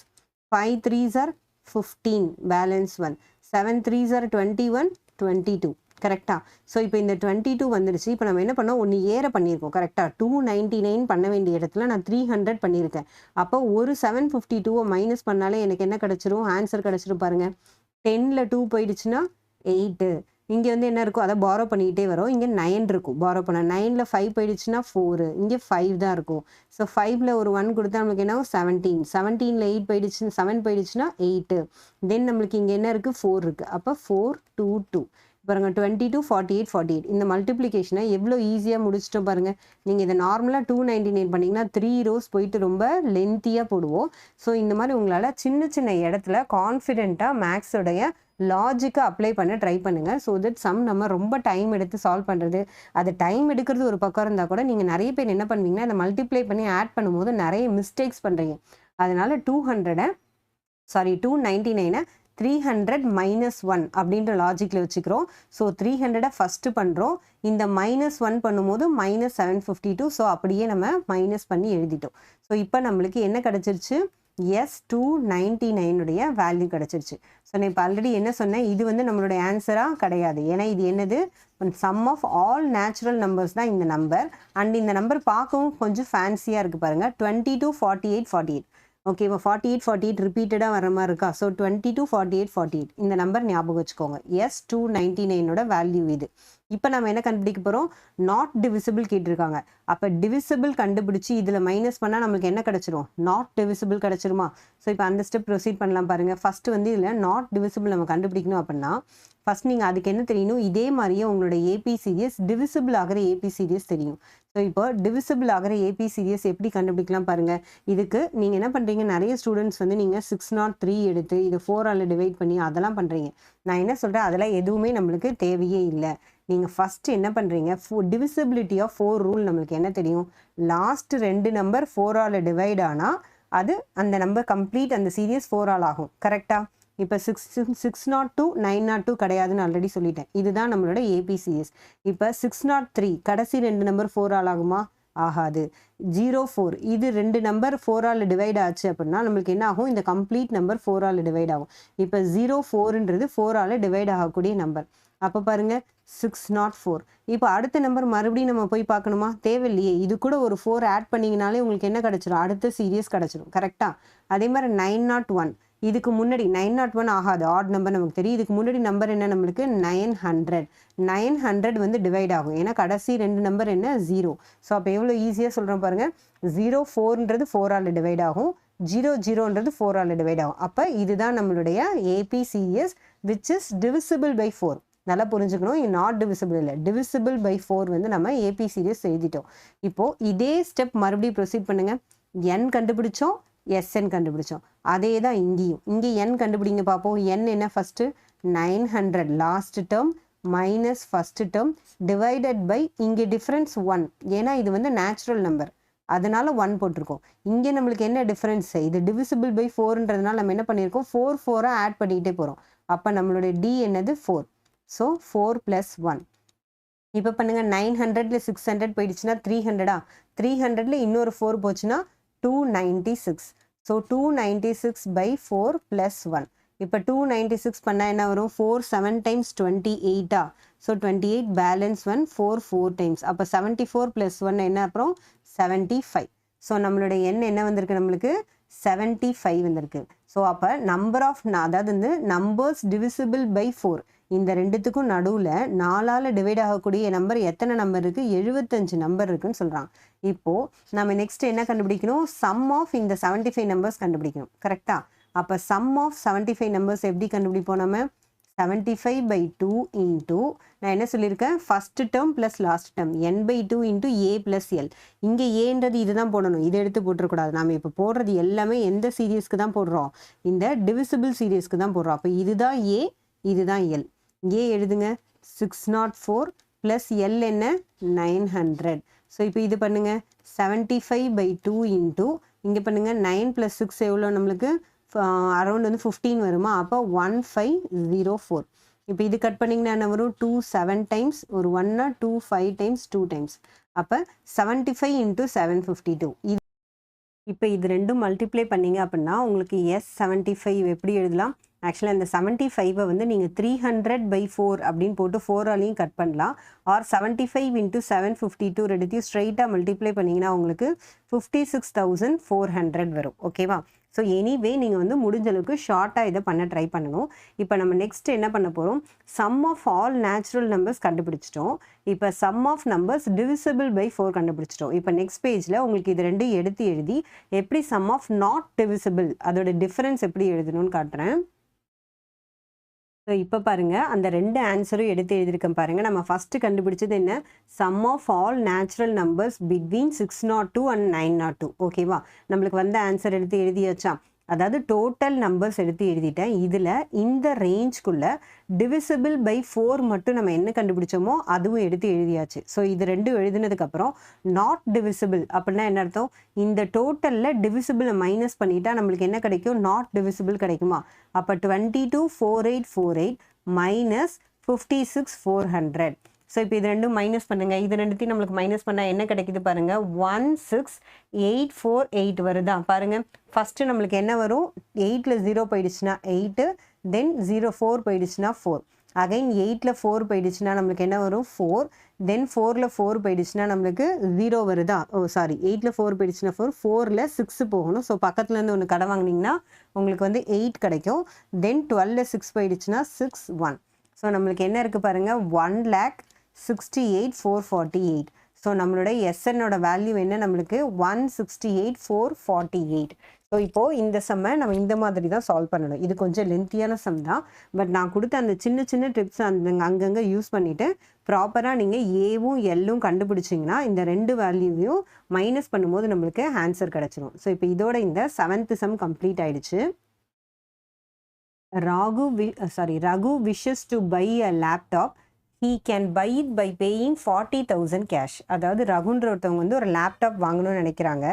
5 3s are 15, balance 1, 7 3s are 21, 22. கரெக்டாக? ஸோ இப்போ இந்த 22 வந்துடுச்சு. இப்போ நம்ம என்ன பண்ணோம், ஒன்று ஏற பண்ணியிருக்கோம். கரெக்டாக? 299 பண்ண வேண்டிய இடத்துல நான் 300 பண்ணியிருக்கேன். அப்போ ஒரு 752வை மைனஸ் பண்ணாலே எனக்கு என்ன கிடச்சிரும், ஆன்சர் கிடச்சிரும் பாருங்கள். 10ல் 2 போயிடுச்சுன்னா 8. இங்கே வந்து என்ன இருக்கும், அதை பாரோ பண்ணிக்கிட்டே வரும். இங்கே 9 இருக்கும் பாரோ பண்ண. 9ல் 5 போயிடுச்சுன்னா 4, இங்கே 5 தான் இருக்கும். ஸோ 5ல் ஒரு 1 கொடுத்தா நம்மளுக்கு என்ன 17. 17ல் 8 போயிடுச்சுன்னா 7 போயிடுச்சுன்னா 8. தென் நம்மளுக்கு இங்கே என்ன இருக்குது, 4 இருக்குது. அப்போ 4 2 2 பாருங்கள். 22 48 48. இந்த மல்டிப்ளிகேஷனை எவ்வளோ ஈஸியாக முடிச்சிட்டோம் பாருங்கள். நீங்கள் இதை நார்மலாக 299 பண்ணிங்கன்னா 3 rows போயிட்டு ரொம்ப லென்த்தியாக போடுவோம். ஸோ இந்த மாதிரி உங்களால் சின்ன சின்ன இடத்துல கான்ஃபிடென்ட்டாக மேக்ஸோடைய லாஜிக்கை அப்ளை பண்ண ட்ரை பண்ணுங்கள். ஸோ தட் சம் நம்ம ரொம்ப டைம் எடுத்து சால்வ் பண்ணுறது, அது டைம் எடுக்கிறது ஒரு பக்கம் இருந்தால் கூட நீங்கள் நிறைய பேர் என்ன பண்ணுவீங்கன்னா அதை மல்டிப்ளை பண்ணி ஆட் பண்ணும்போது நிறைய மிஸ்டேக்ஸ் பண்ணுறீங்க. அதனால் 299 300 மைனஸ் 1 அப்படின்ற லாஜிக்கில் வச்சுக்கிறோம். ஸோ 300 ஃபஸ்ட்டு பண்ணுறோம். இந்த -1 பண்ணும்போது -752. ஸோ அப்படியே நம்ம மைனஸ் பண்ணி எழுதிட்டோம். ஸோ இப்போ நம்மளுக்கு என்ன கிடச்சிருச்சு, S299 உடைய வேல்யூ கிடச்சிருச்சு. ஸோ நான் இப்போ ஆல்ரெடி என்ன சொன்னேன், இது வந்து நம்மளுடைய ஆன்சராக கிடையாது. ஏன்னா இது என்னது, sum of all natural numbers தான் இந்த நம்பர். அண்ட் இந்த நம்பர் பார்க்கவும் கொஞ்சம் ஃபேன்சியாக இருக்குது பாருங்கள். 22 48 48. ஓகேவா, 48 48 ரிப்பீட்டடாக வர மாதிரி இருக்கா. ஸோ 22 48 48 இந்த நம்பர் ஞாபகம் வச்சுக்கோங்க. S299 வேல்யூ இது. இப்போ நம்ம என்ன கண்டுபிடிக்க போகிறோம், நாட் டிவிசிபிள் கேட்டிருக்காங்க. அப்போ டிவிசிபிள் கண்டுபிடிச்சி இதில் மைனஸ் பண்ணால் நம்மளுக்கு என்ன கிடச்சிரும், நாட் டிவிசிபிள் கிடச்சிருமா. ஸோ இப்போ அந்த ஸ்டெப் ப்ரொசீட் பண்ணலாம் பாருங்கள். ஃபஸ்ட்டு வந்து இதில் நாட் டிவிசிபிள் நம்ம கண்டுபிடிக்கணும் அப்படின்னா ஃபஸ்ட் நீங்கள் அதுக்கு என்ன தெரியணும், இதே மாதிரியே உங்களோட ஏபி சீரியஸ் டிவிசிபிள் ஆகிற ஏபி சீரியஸ் தெரியும். ஸோ இப்போ டிவிசிபிள் ஆகிற ஏபி சீரியஸ் எப்படி கண்டுபிடிக்கலாம் பாருங்கள். இதுக்கு நீங்கள் என்ன பண்ணுறீங்க, நிறைய ஸ்டூடெண்ட்ஸ் வந்து நீங்கள் 603 எடுத்து இதை 4ஆல் டிவைட் பண்ணி அதெல்லாம் பண்ணுறீங்க. நான் என்ன சொல்கிறேன், அதெல்லாம் எதுவுமே நம்மளுக்கு தேவையே இல்லை. நீங்கள் ஃபஸ்ட்டு என்ன பண்ணுறீங்க, டிவிசிபிலிட்டி ஆஃப் 4 ரூல் நம்மளுக்கு என்ன தெரியும், லாஸ்ட் 2 நம்பர் 4ஆல் டிவைட் ஆனால் அது அந்த நம்பர் கம்ப்ளீட் அந்த சீரியஸ் 4ஆல் ஆகும். கரெக்டாக. இப்போ 602 902 கிடையாதுன்னு ஆல்ரெடி சொல்லிட்டேன். இதுதான் நம்மளோட ஏபிசிஎஸ். இப்போ 603 கடைசி 2 நம்பர் 4ஆல் ஆகுமா, ஆகாது. 04 இது 2 நம்பர் 4ஆல் டிவைட் ஆச்சு அப்படின்னா நம்மளுக்கு என்ன ஆகும், இந்த கம்ப்ளீட் நம்பர் 4ஆல் டிவைட் ஆகும். இப்போ 04ன்றது 4ஆல் டிவைட் ஆகக்கூடிய நம்பர். அப்போ பாருங்க 604. இப்போ அடுத்த நம்பர் மறுபடியும் நம்ம போய் பார்க்கணுமா, தேவையில்லையே. இது கூட ஒரு 4 ஆட் பண்ணிங்கனாலே உங்களுக்கு என்ன கிடச்சிரும், அடுத்த சீரியஸ் கிடச்சிரும். கரெக்டாக. அதே மாதிரி 901 இதுக்கு முன்னாடி 901 ஆகாது, ஆட் நம்பர் நமக்கு தெரியும். இதுக்கு முன்னாடி நம்பர் என்ன நம்மளுக்கு 900. 900 வந்து டிவைட் ஆகும், ஏன்னா கடைசி 2 நம்பர் என்ன 0. ஸோ அப்போ எவ்வளோ ஈஸியாக சொல்கிறோம் பாருங்கள். 04ன்றது 4ஆல் டிவைட் ஆகும், 00ன்றது 4ஆல் டிவைட் ஆகும். அப்போ இதுதான் நம்மளுடைய ஏபிசிஎஸ் விச் இஸ் டிவிசிபிள் பை 4. நல்லா புரிஞ்சுக்கணும், இது நாட் டிவிசிபிள் இல்லை, டிவிசிபிள் பை 4 வந்து நம்ம ஏபி சீரியஸ் எழுதிட்டோம். இப்போது இதே ஸ்டெப் மறுபடியும் ப்ரொசீட் பண்ணுங்கள். என் கண்டுபிடிச்சோம், எஸ்என் கண்டுபிடிச்சோம். அதே தான் இங்கேயும். இங்கே என் கண்டுபிடிங்க பார்ப்போம். என் என்ன, first 900 last term minus first term divided by இங்கே டிஃப்ரென்ஸ் 1. ஏன்னா இது வந்து நேச்சுரல் நம்பர், அதனால 1 போட்டிருக்கோம். இங்கே நம்மளுக்கு என்ன டிஃப்ரென்ஸ், இது டிவிசிபிள் பை 4ன்றதுனால நம்ம என்ன பண்ணியிருக்கோம், 4 ஆட் பண்ணிக்கிட்டே போகிறோம். அப்போ நம்மளுடைய டி என்னது 4. ஸோ 4 + 1. இப்போ பண்ணுங்கள், 900ல் 600 போயிடுச்சுன்னா 300. 300ல் இன்னொரு 4 போச்சுன்னா 296. So 296 by 4 + 1. இப்போ 296 பண்ணால் என்ன வரும், 4 7 times 28. So 28 balance 1 4 4 times. அப்போ 74 + 1 என்ன, அப்புறம் 75. ஸோ நம்மளுடைய எண் என்ன வந்திருக்கு, நம்மளுக்கு 75 வந்திருக்கு. ஸோ அப்போ நம்பர் ஆஃப், அதாவது வந்து நம்பர்ஸ் டிவிசிபிள் பை 4, இந்த ரெண்டுத்துக்கும் நடுவில் 4ஆல் டிவைட் ஆகக்கூடிய நம்பர் எத்தனை நம்பர் இருக்குது, 75 நம்பர் இருக்குன்னு சொல்கிறாங்க. இப்போது நம்ம நெக்ஸ்ட் என்ன கண்டுபிடிக்கணும், சம் ஆஃப் இந்த 75 நம்பர்ஸ் கண்டுபிடிக்கணும். கரெக்டாக. அப்போ சம் ஆஃப் 75 நம்பர்ஸ் எப்படி கண்டுபிடிப்போம், நம்ம 75 by 2 இன்ட்டு நான் என்ன சொல்லியிருக்கேன், first term plus last term n/2 into a + l. இங்கே ஏன்றது இதுதான் போடணும், இதை எடுத்து போட்டுறக்கூடாது. நம்ம இப்போ போடுறது எல்லாமே எந்த சீரியஸ்க்கு தான் போடுறோம், இந்த டிவிசிபிள் சீரியஸ்க்கு தான் போடுறோம். அப்போ இதுதான் a, இதுதான் l. ஏ எழுதுங்க 604 ப்ளஸ் எல் என்ன 900. ஸோ இப்போ இது பண்ணுங்க 75 by 2 இன்ட்டு இங்கே பண்ணுங்க 9 + 6 எவ்வளோ நம்மளுக்கு, அரௌண்ட் வந்து 15 வருமா. அப்போ 1504. இப்போ இது கட் பண்ணிங்கன்னா என்ன வரும், 2 7 times ஒரு 1 2 5 times 2 times. அப்போ 75 × 752. இது இப்போ இது ரெண்டும் மல்டிப்ளை பண்ணிங்க அப்படின்னா உங்களுக்கு S75 எப்படி எழுதலாம், ஆக்சுவலாக இந்த 75 வந்து நீங்கள் 300 by 4 அப்படின்னு போட்டு 4ஆலையும் கட் பண்ணலாம். ஆர் 75 × 752 ரெண்டுத்தையும் ஸ்ட்ரைட்டாக மல்டிப்ளை பண்ணிங்கன்னா உங்களுக்கு 56,400 வரும். ஓகேவா. ஸோ எனிவே நீங்கள் வந்து முடிஞ்ச அளவுக்கு ஷார்ட்டாக இதை பண்ண ட்ரை பண்ணணும். இப்போ நம்ம நெக்ஸ்ட் என்ன பண்ண போகிறோம், sum of all natural numbers கண்டுபிடிச்சிட்டோம். இப்போ sum of numbers divisible by 4 கண்டுபிடிச்சிட்டோம். இப்போ நெக்ஸ்ட் பேஜில் உங்களுக்கு இது ரெண்டும் எடுத்து எழுதி எப்படி சம் ஆஃப் நாட் டிவிசிபிள் அதோட டிஃபரன்ஸ் எப்படி எழுதணும்னு காட்டுறேன். ஸோ இப்போ பாருங்கள், அந்த ரெண்டு ஆன்சரும் எடுத்து எழுதியிருக்கேன் பாருங்கள். நம்ம ஃபஸ்ட்டு கண்டுபிடிச்சது என்ன, sum of all natural numbers between 602 and 902. ஓகேவா. நம்மளுக்கு வந்த ஆன்சர் எடுத்து எழுதியாச்சா, அதாவது டோட்டல் நம்பர்ஸ் எடுத்து எழுதிட்டேன். இதில் இந்த ரேஞ்ச்குள்ளே டிவிசிபிள் பை 4 மட்டும் நம்ம என்ன கண்டுபிடிச்சோமோ அதுவும் எடுத்து எழுதியாச்சு. ஸோ இது ரெண்டும் எழுதினதுக்கப்புறம் நாட் டிவிசிபிள் அப்படின்னா என்ன அர்த்தம், இந்த டோட்டலில் டிவிசிபிளை மைனஸ் பண்ணிட்டா நம்மளுக்கு என்ன கிடைக்கும், நாட் டிவிசிபிள் கிடைக்குமா. அப்போ 22,4848 - 56,400. ஸோ இப்போ இது ரெண்டும் மைனஸ் பண்ணுங்க. இது ரெண்டுத்தையும் நம்மளுக்கு மைனஸ் பண்ணால் என்ன கிடைக்குது பாருங்க, 16848 வருதா பாருங்க. ஃபர்ஸ்ட் நம்மளுக்கு என்ன வரும், 8ல் 0 போயிடுச்சுன்னா 8, தென் 04 போயிடுச்சுன்னா 4, அகைன் 8ல் 4 போயிடுச்சுன்னா நம்மளுக்கு என்ன வரும் 4, தென் 4ல் 4 போயிடுச்சுன்னா நம்மளுக்கு 0 வருதா. ஓ சாரி, 8ல் 4 போயிடுச்சுன்னா 4, 4ல் 6 போகணும். ஸோ பக்கத்துலேருந்து ஒன்று கடை வாங்கினீங்கன்னா உங்களுக்கு வந்து 8 கிடைக்கும். தென் 12ல் 6 போயிடுச்சுன்னா 6, 1. ஸோ நம்மளுக்கு என்ன இருக்குது பாருங்கள், 1,68,448. ஸோ நம்மளோட எஸ்என்னோட வேல்யூ என்ன, நம்மளுக்கு 168,448. ஸோ இப்போது இந்த சம்மை நம்ம இந்த மாதிரி தான் சால்வ் பண்ணணும். இது கொஞ்சம் லென்த்தியான சம் தான், பட் நான் கொடுத்த அந்த சின்ன சின்ன டிப்ஸ் அங்கங்கே யூஸ் பண்ணிவிட்டு ப்ராப்பராக நீங்கள் ஏவும் எல்லும் கண்டுபிடிச்சிங்கன்னா இந்த ரெண்டு வேல்யூவையும் மைனஸ் பண்ணும்போது நம்மளுக்கு ஆன்சர் கிடச்சிரும். ஸோ இப்போ இதோட இந்த 7th சம் கம்ப்ளீட் ஆயிடுச்சு. Raghu wishes to buy a laptop. He can buy it by paying 40,000 cash. அதாவது ரகுன்ற ஒருத்தவங்க வந்து ஒரு லேப்டாப் வாங்கணும்னு நினைக்கிறாங்க.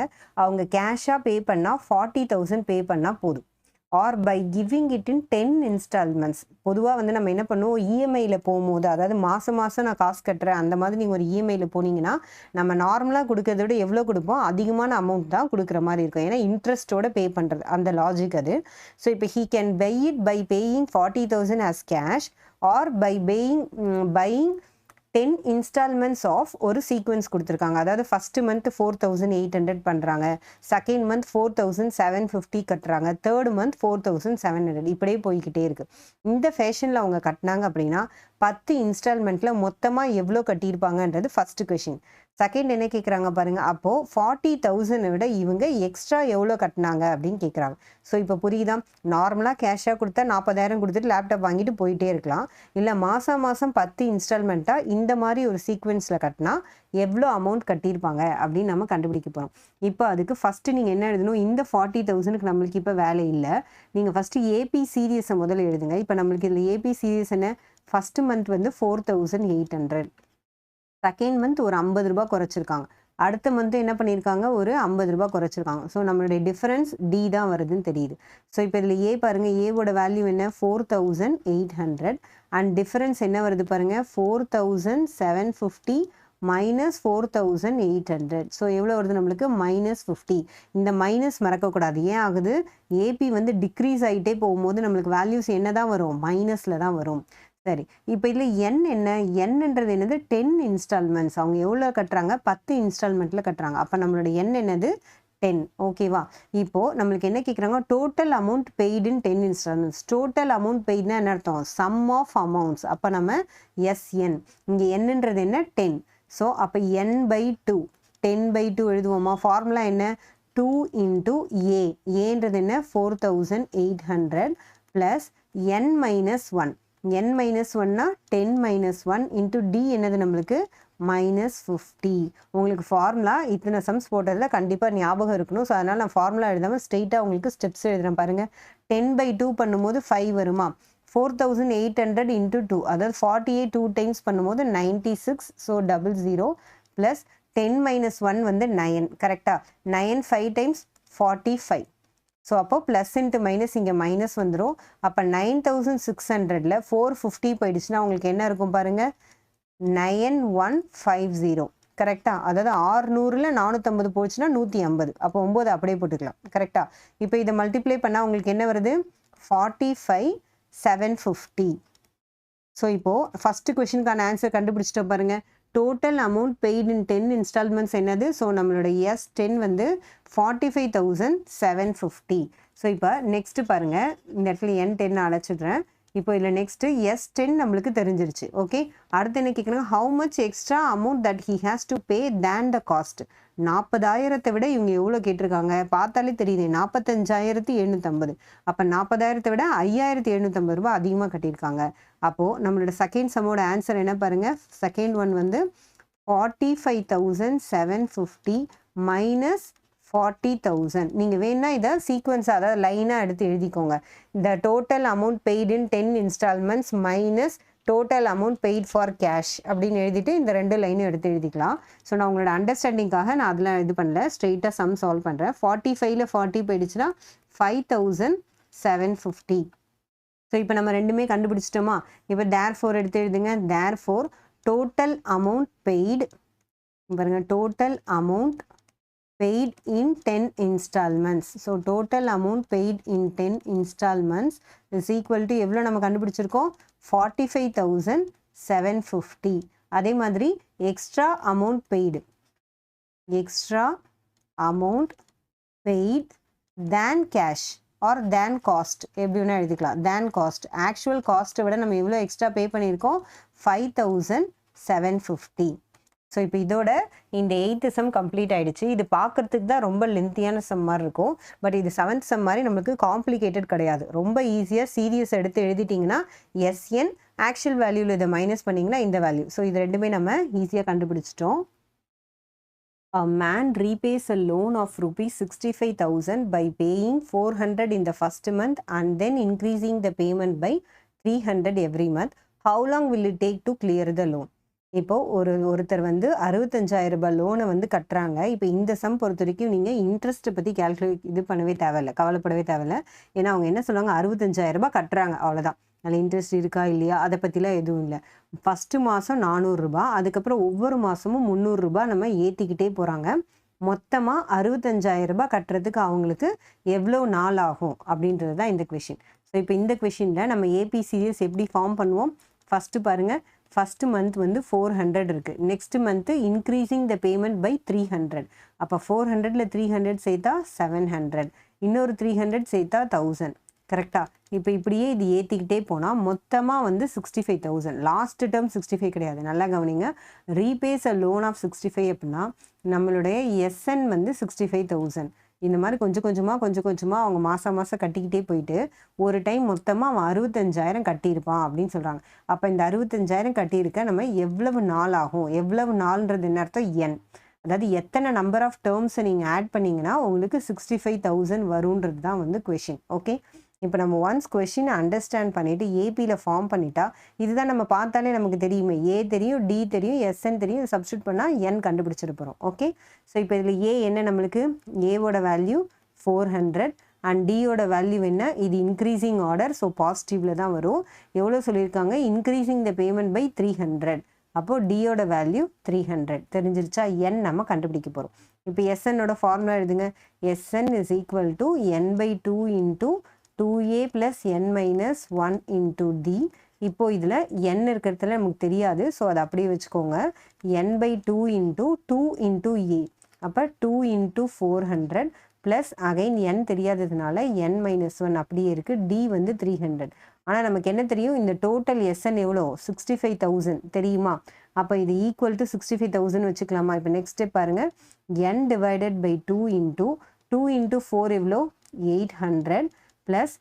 அவங்க கேஷாக பே பண்ணால் 40,000 பே பண்ணால் போதும். Or by giving it in 10 instalments. பொதுவாக வந்து நம்ம என்ன பண்ணுவோம், இஎம்ஐயில் போகும்போது, அதாவது மாதம் மாதம் நான் காசு கட்டுறேன் அந்த மாதிரி நீங்கள் ஒரு இஎம்ஐயில் போனீங்கன்னா நம்ம நார்மலாக கொடுக்கறத விட எவ்வளோ கொடுப்போம், அதிகமான அமௌண்ட் தான் கொடுக்குற மாதிரி இருக்கும். ஏன்னா இன்ட்ரெஸ்ட்டோட பே பண்ணுறது, அந்த லாஜிக் அது. ஸோ இப்போ he can buy it by paying 40,000 as cash or by buying 10 instalments of ஒரு சீக்வன்ஸ் கொடுத்துருக்காங்க. அதாவது ஃபர்ஸ்ட் மந்த் 4,800 பண்ணுறாங்க, செகண்ட் மந்த் 4,750 கட்டுறாங்க, தேர்ட் மந்த் 4,700, இப்படியே போய்கிட்டே இருக்குது. இந்த ஃபேஷனில் அவங்க கட்டினாங்க அப்படின்னா 10 இன்ஸ்டால்மெண்ட்டில் மொத்தமாக எவ்வளோ கட்டியிருப்பாங்கன்றது ஃபஸ்ட்டு கொஷின். செகண்ட் என்ன கேட்குறாங்க பாருங்கள், அப்போது 40,000 விட இவங்க எக்ஸ்ட்ரா எவ்வளோ கட்டினாங்க அப்படின்னு கேட்குறாங்க. ஸோ இப்போ புரியுதா, நார்மலாக கேஷாக கொடுத்தா 40,000 கொடுத்துட்டு லேப்டாப் வாங்கிட்டு போயிட்டே இருக்கலாம். இல்லை மாதம் 10 இன்ஸ்டால்மெண்ட்டாக இந்த மாதிரி ஒரு சீக்வென்ஸில் கட்டினா எவ்வளோ அமௌண்ட் கட்டியிருப்பாங்க அப்படின்னு நம்ம கண்டுபிடிக்க போகிறோம். இப்போ அதுக்கு ஃபஸ்ட்டு நீங்கள் என்ன எழுதணும், இந்த 40,000க்கு நம்மளுக்கு இப்போ வேலை இல்லை. நீங்கள் ஃபஸ்ட்டு ஏபி சீரியஸை முதல்ல எழுதுங்க. இப்போ நம்மளுக்கு இதில் ஏபி சீரியஸ் என்ன, ஃபஸ்ட்டு மந்த் வந்து 4,800, செகண்ட் மந்த் ஒரு 50 ரூபா குறைச்சிருக்காங்க, அடுத்த மந்த்து என்ன பண்ணியிருக்காங்க, ஒரு 50 ரூபா குறைச்சிருக்காங்க. ஸோ நம்மளுடைய டிஃபரன்ஸ் டி தான் வருதுன்னு தெரியுது. ஸோ இப்போ இதில் ஏ பாருங்கள், ஏவோட வேல்யூ என்ன 4,800 அண்ட் டிஃபரன்ஸ் என்ன வருது பாருங்கள் 4,750 மைனஸ் 4,800. ஸோ எவ்வளோ வருது நம்மளுக்கு -50. இந்த மைனஸ் மறக்கக்கூடாது. ஏன் ஆகுது, ஏபி வந்து டிக்ரீஸ் ஆகிட்டே போகும்போது நம்மளுக்கு வேல்யூஸ் என்ன தான் வரும், மைனஸில் தான் வரும். சரி, இப்போ இதில் என் என்ன, என்னன்றது என்னது 10 இன்ஸ்டால்மெண்ட்ஸ். அவங்க எவ்வளோ கட்டுறாங்க, 10 இன்ஸ்டால்மெண்ட்டில் கட்டுறாங்க. அப்போ நம்மளோட என் என்னது 10. ஓகேவா. இப்போது நம்மளுக்கு என்ன கேட்குறாங்க, total amount paid in 10 installments. Total amount பெய்டுனா என்ன அர்த்தம், சம் ஆஃப் அமௌண்ட்ஸ். அப்போ நம்ம எஸ்என், இங்கே என்னன்றது என்ன 10. ஸோ அப்போ n/2, 10/2 எழுதுவோமா. ஃபார்முலா என்ன, 2 இன்ட்டு ஏ, ஏன்றது என்ன 4,800 ப்ளஸ் n-1. n-1னா 10-1 இன்ட்டு டி என்னது நம்மளுக்கு -50. உங்களுக்கு ஃபார்முலா இத்தனை சம்ஸ் போட்டதில் கண்டிப்பாக ஞாபகம் இருக்கணும். ஸோ அதனால் நான் ஃபார்முலா எழுதாமல் ஸ்ட்ரெயிட்டாக உங்களுக்கு ஸ்டெப்ஸ் எழுதுகிறேன் பாருங்கள். 10/2 பண்ணும்போது 5 வருமா, 4,800 இன்ட்டு 2, அதாவது 48 2 டைம்ஸ் பண்ணும்போது 96. ஸோ 00 ப்ளஸ் 10-1 வந்து 9, கரெக்டாக 9 5 டைம்ஸ் 45. ஸோ அப்போ ப்ளஸ் இன்ட்டு மைனஸ், இங்கே மைனஸ் வந்துடும். அப்போ 9,600ல் 450 போயிடுச்சுன்னா உங்களுக்கு என்ன இருக்கும் பாருங்கள் 9150, கரெக்டாக. அதாவது 600ல் 450 போச்சுன்னா 150. அப்போ 9 அப்படியே போட்டுக்கலாம், கரெக்டாக. இப்போ இதை மல்டிப்ளை பண்ணால் உங்களுக்கு என்ன வருது 45,750. ஸோ இப்போது ஃபஸ்ட்டு கொஷினுக்கான ஆன்சர் கண்டுபிடிச்சிட்டு பாருங்கள். Total amount paid in 10 instalments என்னது, ஸோ நம்மளோட S10 வந்து 45,750. ஸோ இப்போ நெக்ஸ்ட்டு பாருங்கள், இந்த இடத்துல N10 அழைச்சிடுறேன். இப்போ இதில் நெக்ஸ்ட்டு S10 நம்மளுக்கு தெரிஞ்சிருச்சு. ஓகே, அடுத்து என்ன கேட்குறாங்க, how much extra amount that he has to pay than the cost. 40,000 விட இவங்க எவ்வளோ கேட்டிருக்காங்க பார்த்தாலே தெரியுது, 45,750. அப்போ 40,000 விட 5,750 ரூபா அதிகமாக கட்டியிருக்காங்க. அப்போது நம்மளோட செகண்ட் சம்மோட ஆன்சர் என்ன பாருங்கள், செகண்ட் ஒன் வந்து 45,750 மைனஸ் 40,000. நீங்கள் வேணா இதை சீக்வன்ஸாக, அதாவது லைனாக எடுத்து எழுதிக்கோங்க. இந்த total amount paid in 10 instalments minus total amount paid for cash அப்படின்னு எழுதிட்டு இந்த ரெண்டு லைனும் எடுத்து எழுதிக்கலாம். ஸோ நான் உங்களோட அண்டர்ஸ்டாண்டிங்காக நான் அதெல்லாம் இது பண்ணல, ஸ்ட்ரெயிட்டாக சம் சால்வ் பண்ணுறேன். 45ல் 40 போயிடுச்சுன்னா 5,750. ஸோ இப்போ நம்ம ரெண்டுமே கண்டுபிடிச்சிட்டோமா. இப்போ தேர்ஃபோர் எடுத்து எழுதுங்க. தேர்ஃபோர் டோட்டல் அமௌண்ட் பெய்டு பாருங்க, total amount paid in 10 installments. So total amount paid in 10 installments is equal to எவ்வளோ நம்ம கண்டுபிடிச்சிருக்கோம் 45,750. அதே மாதிரி extra amount paid than cash or than cost எப்படி வேணா எழுதிக்கலாம். than cost actual cost விட நம்ம எவ்வளோ எக்ஸ்ட்ரா பே பண்ணியிருக்கோம் 5,750. ஸோ இப்போ இதோட இந்த 8th சம் கம்ப்ளீட் ஆகிடுச்சு. இது பார்க்குறதுக்கு தான் ரொம்ப லென்த்தியான சம் மாதிரி இருக்கும். பட் இது 7th சம் மாதிரி நம்மளுக்கு காம்ப்ளிகேட்டட் கிடையாது. ரொம்ப ஈஸியாக சீரியஸ் எடுத்து எழுதிட்டிங்கன்னா எஸ்என் ஆக்சுவல் வேல்யூவில் இதை மைனஸ் பண்ணிங்கன்னா இந்த வேல்யூ. ஸோ இது ரெண்டுமே நம்ம ஈஸியாக கண்டுபிடிச்சிட்டோம். A man repays a loan of rupees 65,000 by paying 400 in the first month and then increasing the payment by 300 every month. How long will it take to clear the loan? இப்போ ஒருத்தர் வந்து 65,000 ரூபாய் லோனை வந்து கட்டுறாங்க. இப்போ இந்த சம் பொறுத்த வரைக்கும் நீங்கள் இன்ட்ரெஸ்ட்டை பற்றி கவலைப்படவே தேவையில்லை. ஏன்னா அவங்க என்ன சொல்லுவாங்க, 65,000 ரூபாய் கட்டுறாங்க, அவ்வளோதான். அதில் இன்ட்ரெஸ்ட் இருக்கா இல்லையா அதை பற்றிலாம் எதுவும் இல்லை. ஃபஸ்ட்டு மாதம் 400 ரூபாய், அதுக்கப்புறம் ஒவ்வொரு மாதமும் 300 ரூபாய் நம்ம ஏற்றிக்கிட்டே போகிறாங்க. மொத்தமாக 65,000 ரூபாய் கட்டுறதுக்கு அவங்களுக்கு எவ்வளோ நாள் ஆகும் அப்படின்றது தான் இந்த கொஷின். ஸோ இப்போ இந்த கொஷினில் நம்ம ஏபி சீரியஸ் எப்படி ஃபார்ம் பண்ணுவோம்? ஃபஸ்ட்டு பாருங்கள், ஃபஸ்ட்டு மந்த் வந்து 400 இருக்குது. Next month increasing the payment by 300. அப்போ 400ல் 300 சேர்த்தா 700, இன்னொரு 300 சேர்த்தா 1000. கரெக்டாக? இப்போ இப்படியே இது ஏற்றிக்கிட்டே போனால் மொத்தமாக வந்து 65,000. லாஸ்ட் டேர்ம் 65 கிடையாது, நல்லா கவனிங்க. ரீபேஸ் அ லோன் ஆஃப் 65 அப்படின்னா நம்மளுடைய எஸ்என் வந்து 65,000. இந்த மாதிரி கொஞ்சம் கொஞ்சமாக அவங்க மாதம் கட்டிக்கிட்டே போயிட்டு ஒரு டைம் மொத்தமாக அவன் 65,000 கட்டியிருப்பான் அப்படின்னு சொல்கிறாங்க. அப்போ இந்த 65,000 கட்டியிருக்க நம்ம எவ்வளவு நாள் ஆகும்? எவ்வளவு நாள்ன்றது என்ன அர்த்தம்? என், அதாவது எத்தனை நம்பர் ஆஃப் டேர்ம்ஸை நீங்கள் ஆட் பண்ணிங்கன்னா உங்களுக்கு 65,000 வருன்றது தான் வந்து கொஷின். ஓகே, இப்போ நம்ம ஒன்ஸ் கொஷினை அண்டர்ஸ்டாண்ட் பண்ணிவிட்டு ஏபியில் ஃபார்ம் பண்ணிட்டா இதுதான் நம்ம பார்த்தாலே நமக்கு தெரியுமே. ஏ தெரியும், டி தெரியும், எஸ்என் தெரியும். சப்ஸ்டியூட் பண்ணால் என் கண்டுபிடிச்சிட்டு போகிறோம். ஓகே, ஸோ இப்போ இதில் ஏ என்ன, நம்மளுக்கு ஏவோட வேல்யூ 400 அண்ட் டியோட வேல்யூ என்ன, இது இன்க்ரீஸிங் ஆர்டர், ஸோ பாசிட்டிவில் தான் வரும். எவ்வளோ சொல்லியிருக்காங்க? Increasing the payment by 300. அப்போது டியோட வேல்யூ 300 தெரிஞ்சிருச்சா? என் நம்ம கண்டுபிடிக்க போகிறோம். இப்போ எஸ்என்னோட ஃபார்முலா எழுதுங்க. SN is equal to n/2 into 2a plus n minus 1 into d. இப்போ இதில் n இருக்கிறதுல நமக்கு தெரியாது, ஸோ அதை அப்படியே வச்சுக்கோங்க. n/2 into 2 into a, அப்போ 2 into 400 ப்ளஸ் அகைன் n தெரியாததுனால n minus 1 அப்படியே இருக்குது. d வந்து 300. ஆனால் நமக்கு என்ன தெரியும்? இந்த டோட்டல் எஸ்என் எவ்வளோ? 65,000 தெரியுமா? அப்போ இது ஈக்குவல் டு 65,000 வச்சுக்கலாமா? இப்போ நெக்ஸ்ட் ஸ்டெப் பாருங்கள். n divided by 2 into 4 எவ்வளோ? 800 ப்ளஸ்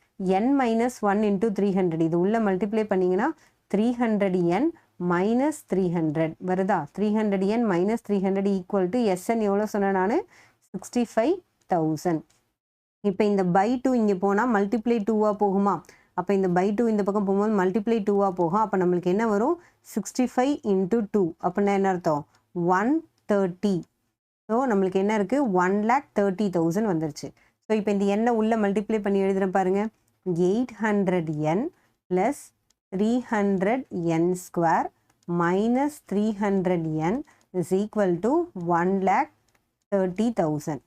n minus 1 into 300. இது உள்ள மல்டிப்ளை பண்ணிங்கன்னா 300n minus 300 வருதா? 300n minus 300 equal to SN எவ்வளோ சொன்னேன் நான்? 65,000. இப்போ இந்த பை 2 இங்கே போனால் மல்டிப்ளை 2வாக போகுமா? அப்போ இந்த பை 2 இந்த பக்கம் போகும்போது மல்டிப்ளை 2வாக போகும். அப்போ நம்மளுக்கு என்ன வரும்? 65 into 2 அப்படின்னா என்ன அர்த்தம்? 130. ஸோ நம்மளுக்கு என்ன இருக்குது? 1,30,000 வந்துருச்சு. ஸோ இப்போ இந்த எண்ணை உள்ள மல்டிப்ளை பண்ணி எழுதுகிறேன் பாருங்கள். 800n plus 300n square minus 300n is equal to 1,30,000.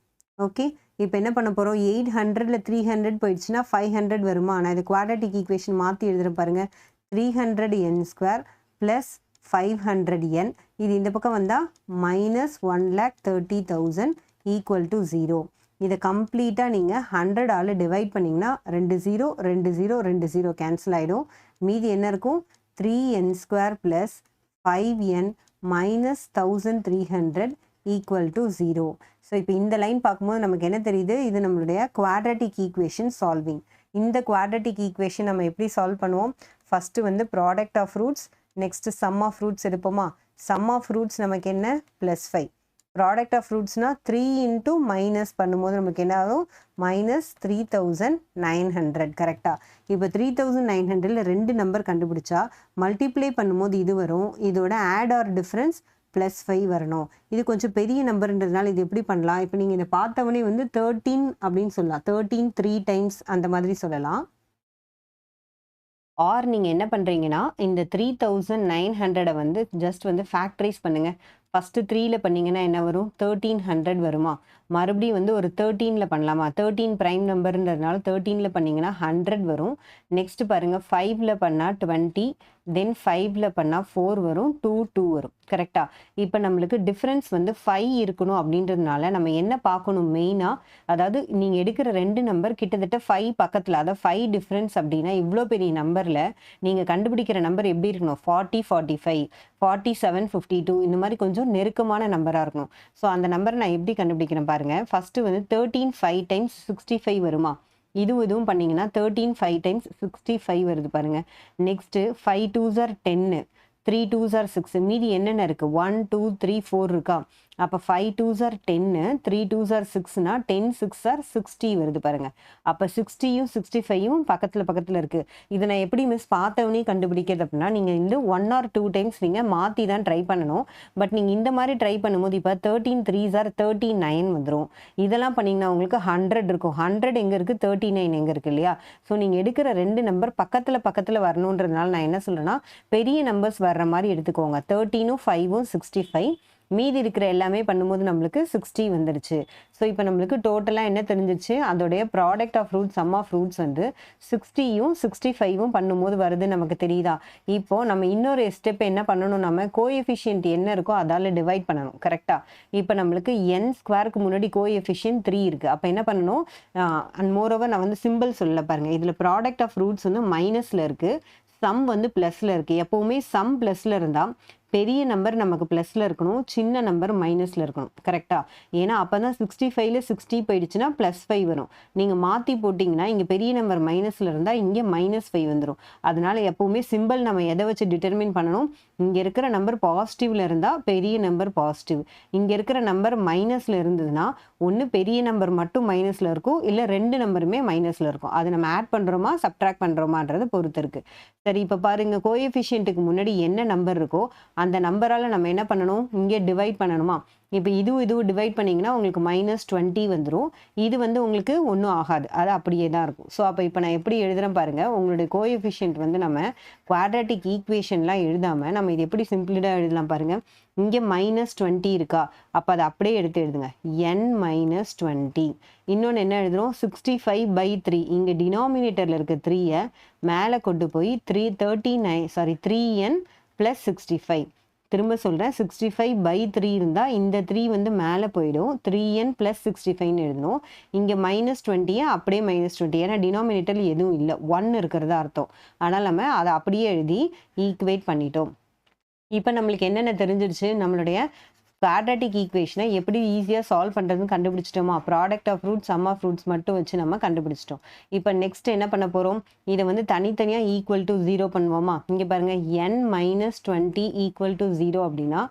Okay, இப்போ என்ன பண்ண போகிறோம்? 800ல் 300 போயிடுச்சுன்னா 500 வருமா? நான் இது குவாட்ரட்டிக் ஈக்குவேஷன் மாற்றி எழுதுகிறேன் பாருங்கள். 300n ஸ்கொயர் ப்ளஸ் 500n, இது இந்த பக்கம் வந்தால் மைனஸ் 1,30,000 ஈக்குவல் டு 0. இதை கம்ப்ளீட்டாக நீங்கள் 100ஆல் டிவைட் பண்ணிங்கன்னா 2 0 2 0 2 0 கேன்சல் ஆகிடும். மீதி என்ன இருக்கும்? 3n square plus 5n minus 1300 equal to 0. So இப்போ இந்த லைன் பார்க்கும்போது நமக்கு என்ன தெரியுது? இது நம்மளுடைய குவாட்ரட்டிக் ஈக்குவேஷன் சால்விங். இந்த குவாட்ரட்டிக் ஈக்குவேஷன் நம்ம எப்படி சால்வ் பண்ணுவோம்? ஃபஸ்ட்டு வந்து product of roots, next sum of roots எடுப்போமா? சம் ஆஃப் ரூட்ஸ் நமக்கு என்ன? +5. ப்ராடக்ட் ஆஃப் ரூட்ஸ்னால் 3 இன்ட்டு மைனஸ் பண்ணும்போது நமக்கு என்ன ஆகும்? மைனஸ் 3,900. கரெக்டாக? இப்போ 3,900ல் 2 நம்பர் கண்டுபிடிச்சா மல்டிப்ளை பண்ணும்போது இது வரும். இதோட ஆட் ஆர் டிஃப்ரென்ஸ் +5 வரணும். இது கொஞ்சம் பெரிய நம்பர்ன்றதுனால இது எப்படி பண்ணலாம்? இப்போ நீங்கள் இதை பார்த்தவொடனே வந்து 13 அப்படின்னு சொல்லலாம். 13 3 டைம்ஸ் அந்த மாதிரி சொல்லலாம். ஆர் நீங்கள் என்ன பண்ணுறீங்கன்னா இந்த 3900 வந்து ஜஸ்ட் வந்து ஃபேக்டரைஸ் பண்ணுங்கள். ஃபஸ்ட்டு 3ல் பண்ணிங்கன்னா என்ன வரும்? 1300 வருமா? மறுபடியும் வந்து ஒரு 13ல் பண்ணலாமா? 13 ப்ரைம் நம்பர்ன்றதுனால 13ல் பண்ணிங்கன்னா 100 வரும். நெக்ஸ்ட் பாருங்கள் 5ல் பண்ணால் 20, தென் 5ல் பண்ணால் 4 வரும், 2 வரும். கரெக்டாக? இப்போ நம்மளுக்கு டிஃப்ரென்ஸ் வந்து 5 இருக்கணும் அப்படின்றதுனால நம்ம என்ன பார்க்கணும் மெயினாக, அதாவது நீங்கள் எடுக்கிற 2 நம்பர் கிட்டத்தட்ட 5 பக்கத்தில், அதாவது 5 டிஃப்ரென்ஸ் அப்படின்னா இவ்வளோ பெரிய நம்பரில் நீங்கள் கண்டுபிடிக்கிற நம்பர் எப்படி இருக்கணும்? 40, 45, 47, 52 இந்த மாதிரி கொஞ்சம் நெருக்கமான நம்பராக இருக்கணும். ஸோ அந்த நம்பரை நான் எப்படி கண்டுபிடிக்கிறேன் பாருங்கள். ஃபஸ்ட்டு வந்து 13 5 டைம்ஸ் 65 வருமா? இதுவும் பண்ணிங்கன்னா 13 5 டைம்ஸ் 65 வருது பாருங்கள். Next 5 2s are 10, 3 2s are 6, மீதி என்னென்ன இருக்குது? 1 2 3 4 இருக்கா? அப்போ 5 2s are 10, 3 2s are 6னா 10 6 are 60 வருது பாருங்கள். அப்போ 60யும் 65யும் பக்கத்தில் இருக்குது. இதை நான் எப்படி மிஸ் பார்த்தவனே கண்டுபிடிக்கிறது அப்படின்னா, நீங்கள் இந்த 1 or 2 டைம்ஸ் நீங்கள் மாற்றி தான் ட்ரை பண்ணணும். பட் நீங்கள் இந்த மாதிரி ட்ரை பண்ணும்போது இப்போ 13 3s are 39 வந்துடும். இதெல்லாம் பண்ணிங்கன்னா உங்களுக்கு 100 இருக்கும். 100 எங்கே இருக்குது? 39 எங்கே இருக்குது இல்லையா? ஸோ நீங்கள் எடுக்கிற 2 நம்பர் பக்கத்தில் வரணுன்றதுனால நான் என்ன சொல்கிறேன்னா, பெரிய நம்பர்ஸ் வர்ற மாதிரி எடுத்துக்கோங்க. 13ம் 5ம் 65, மீதி இருக்கிற எல்லாமே பண்ணும்போது நம்மளுக்கு 60 வந்துருச்சு. ஸோ இப்போ நம்மளுக்கு டோட்டலாக என்ன தெரிஞ்சிச்சு? அதோடைய product of roots, sum of roots வந்து 60யும் 65ம் பண்ணும்போது வருது நமக்கு தெரியுதா? இப்போ நம்ம இன்னொரு ஸ்டெப் என்ன பண்ணணும்? நம்ம கோஎஃபிஷியன்ட் என்ன இருக்கோ அதால் டிவைட் பண்ணணும். கரெக்டாக? இப்போ நம்மளுக்கு n ஸ்கொயருக்கு முன்னாடி கோஎஃபிஷியன்ட் 3 இருக்குது. அப்போ என்ன பண்ணணும்? அண்ட் மோரோவர் நான் வந்து சிம்பிள் சொல்ல பாருங்கள். இதில் ப்ராடக்ட் ஆஃப் ரூட்ஸ் வந்து மைனஸில் இருக்குது, சம் வந்து ப்ளஸில் இருக்குது. எப்போவுமே சம் ப்ளஸில் இருந்தால் பெரிய நம்பர் நமக்கு ப்ளஸில் இருக்கணும், சின்ன நம்பர் மைனஸில் இருக்கணும். கரெக்டாக? ஏன்னா அப்போ தான் 65ல் 60 போயிடுச்சுன்னா +5 வரும். நீங்கள் மாற்றி போட்டிங்கன்னா இங்கே பெரிய நம்பர் மைனஸில் இருந்தால் இங்கே -5 வந்துடும். அதனால் எப்போவுமே சிம்பிள் நம்ம எதை வச்சு டிட்டர்மின் பண்ணணும்? இங்கே இருக்கிற நம்பர் பாசிட்டிவில் இருந்தால் பெரிய நம்பர் பாசிட்டிவ், இங்கே இருக்கிற நம்பர் மைனஸில் இருந்ததுன்னா ஒன்று பெரிய நம்பர் மட்டும் மைனஸில் இருக்கும், இல்லை 2 நம்பருமே மைனஸில் இருக்கும். அது நம்ம ஆட் பண்ணுறோமா சப்ட்ராக்ட் பண்ணுறோமான்றதை பொறுத்து இருக்குது. சரி, இப்போ பாருங்கள், கோஎஃபிஷியன்ட்டுக்கு முன்னாடி என்ன நம்பர் இருக்கோ அந்த நம்பரால் நம்ம என்ன பண்ணணும்? இங்கே டிவைட் பண்ணணுமா? இப்போ இதுவும் டிவைட் பண்ணிங்கன்னா உங்களுக்கு -20 வந்துடும். இது வந்து உங்களுக்கு ஒன்றும் ஆகாது, அது அப்படியே தான் இருக்கும். ஸோ அப்போ இப்போ நான் எப்படி எழுதுகிறேன் பாருங்கள். உங்களுடைய கோஎஃபிஷியன்ட் வந்து நம்ம குவாட்ராட்டிக் ஈக்குவேஷன்லாம் எழுதாமல் நம்ம இது எப்படி சிம்பிளிடாக எழுதலாம் பாருங்கள். இங்கே -20 இருக்கா? அப்போ அதை அப்படியே எடுத்து எழுதுங்க, n-20. இன்னொன்று என்ன எழுதுகிறோம்? 65/3. இங்கே டினாமினேட்டரில் இருக்க 3யை மேலே கொண்டு போய் 3n + 65. திரும்ப சொல்கிறேன், 65/3 இருந்தால் இந்த 3 வந்து மேலே போயிடும், 3n + 65ன்னு எழுதணும். இங்கே -20யை அப்படியே -20, ஏன்னா டினாமினேட்டரில் எதுவும் இல்லை, 1 இருக்கிறதா அர்த்தம். ஆனால் நம்ம அதை அப்படியே எழுதி ஈக்குவேட் பண்ணிட்டோம். இப்போ நம்மளுக்கு என்னென்ன தெரிஞ்சிடுச்சு? நம்மளுடைய குவாட்ராட்டிக் ஈக்குவேஷனை எப்படி ஈஸியாக சால்வ் பண்ணுறதுன்னு கண்டுபிடிச்சிட்டோமா? Product of roots, sum of roots மட்டும் வச்சு நம்ம கண்டுபிடிச்சிட்டோம். இப்போ நெக்ஸ்ட் என்ன பண்ண போகிறோம்? இதை வந்து தனித்தனியாக =0 பண்ணுவோமா? இங்கே பாருங்கள், n-20 = 0 அப்படின்னா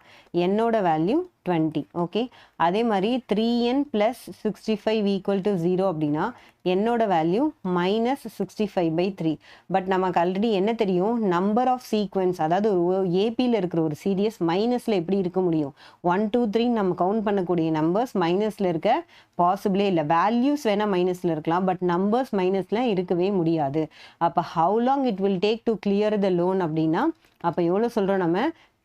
என்னோட வேல்யூ 20. ஓகே, அதே மாதிரி 3n + 65 = 0 அப்படின்னா என்னோட வேல்யூ -65/3. பட் நமக்கு ஆல்ரெடி என்ன தெரியும்? நம்பர் ஆஃப் சீக்வன்ஸ், அதாவது ஏபியில் இருக்கிற ஒரு சீரியஸ் மைனஸில் எப்படி இருக்க முடியும்? 1 2 3 நம்ம கவுண்ட் பண்ணக்கூடிய நம்பர்ஸ் மைனஸில் இருக்க பாசிபிளே இல்லை. வேல்யூஸ் வேணால் மைனஸில் இருக்கலாம், பட் நம்பர்ஸ் மைனஸில் இருக்கவே முடியாது. அப்போ how long it will take to clear the loan அப்படின்னா அப்போ எவ்வளோ சொல்கிறோம் நம்ம?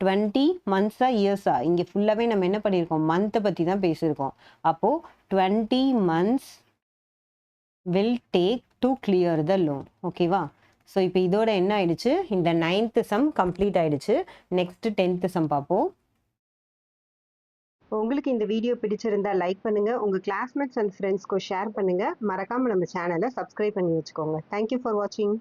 20 மந்த்ஸா இயர்ஸா? இங்கே ஃபுல்லாகவே நம்ம என்ன பண்ணியிருக்கோம்? மந்த்தை பற்றி தான் பேசியிருக்கோம். அப்போது 20 months will take to clear the loan. ஓகேவா? ஸோ இப்போ இதோட என்ன ஆயிடுச்சு? இந்த 9th சம் கம்ப்ளீட் ஆயிடுச்சு. நெக்ஸ்ட் 10th சம் பார்ப்போம். உங்களுக்கு இந்த வீடியோ பிடிச்சிருந்தா லைக் பண்ணுங்க, உங்க கிளாஸ்மேட்ஸ் அண்ட் ஃப்ரெண்ட்ஸ்க்கு ஷேர் பண்ணுங்க, மறக்காம நம்ம சேனலை சப்ஸ்கிரைப் பண்ணி வச்சுக்கோங்க. தேங்க்யூ ஃபார் வாட்சிங்.